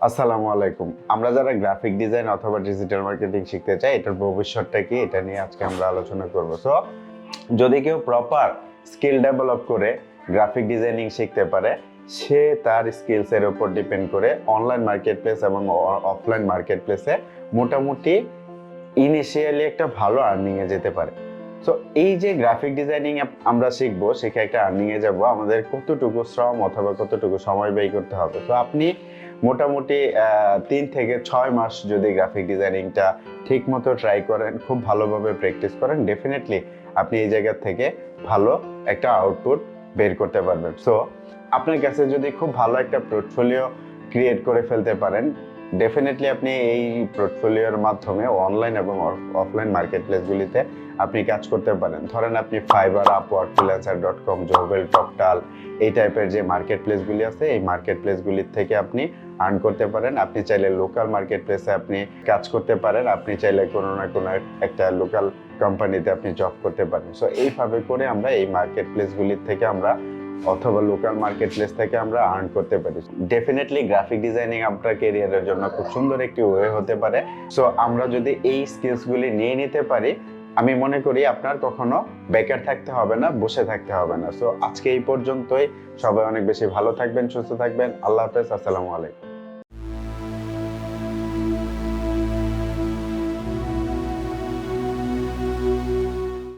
আসসালামু আলাইকুম। আমরা যারা গ্রাফিক ডিজাইন অথবা ডিজিটাল মার্কেটিং শিখতে চাই, এটার ভবিষ্যৎটা কি, এটা নিয়ে আজকে আমরা আলোচনা করব। সো যদি কেউ প্রপার স্কিল ডেভেলপ করে গ্রাফিক ডিজাইনিং শিখতে পারে, সে তার স্কিলসের উপর ডিপেন্ড করে অনলাইন মার্কেট প্লেস এবং অফলাইন মার্কেট প্লেসে মোটামুটি ইনিশিয়ালি একটা ভালো আর্নিংয়ে যেতে পারে। সো এই যে গ্রাফিক ডিজাইনিং আমরা শিখবো, শিখে একটা আর্নিংয়ে যাব, আমাদের কতটুকু শ্রম অথবা কতটুকু সময় ব্যয় করতে হবে। তো আপনি মোটামুটি 3 থেকে 6 মাস যদি গ্রাফিক ডিজাইনিংটা ঠিক মতো ট্রাই করেন, খুব ভালোভাবে প্র্যাকটিস করেন, ডেফিনেটলি আপনি এই জায়গা থেকে ভালো একটা আউটপুট বের করতে পারবেন। সো আপনার কাছে যদি খুব ভালো একটা পোর্টফোলিও ক্রিয়েট করে ফেলতে পারেন, ডেফিনেটলি আপনি এই পোর্টফোলিওর মাধ্যমে অনলাইন এবং অফলাইন মার্কেট প্লেসগুলিতে আপনি কাজ করতে পারেন। ধরেন আপনি ফাইবার, আপওয়ার্ক, ফ্রিল্যান্সার.com, জবেল, টকটাল, এই টাইপের যে মার্কেট প্লেসগুলি আছে, এই মার্কেট প্লেসগুলির থেকে আপনি আর্ন করতে পারেন। আপনি চাইলে লোকাল মার্কেট প্লেসে আপনি কাজ করতে পারেন, আপনি চাইলে কোনো না কোনো একটা লোকাল কোম্পানিতে আপনি জব করতে পারেন। সো এইভাবে করে আমরা এই মার্কেট প্লেসগুলির থেকে আমরা অথবা লোকাল মার্কেট প্লেস থেকে আমরা আর্ন করতে পারি। ডেফিনেটলি গ্রাফিক ডিজাইনিং আপনার ক্যারিয়ারের জন্য খুব সুন্দর একটি ওয়ে হতে পারে। সো আমরা যদি এই স্কিলসগুলি নিয়ে নিতে পারি, আমি মনে করি আপনার কখনো বেকার থাকতে হবে না, বসে থাকতে হবে না। সো আজকে এই পর্যন্তই। সবাই অনেক বেশি ভালো থাকবেন, সুস্থ থাকবেন। আল্লাহ হাফেজ, আসসালামু আলাইকুম।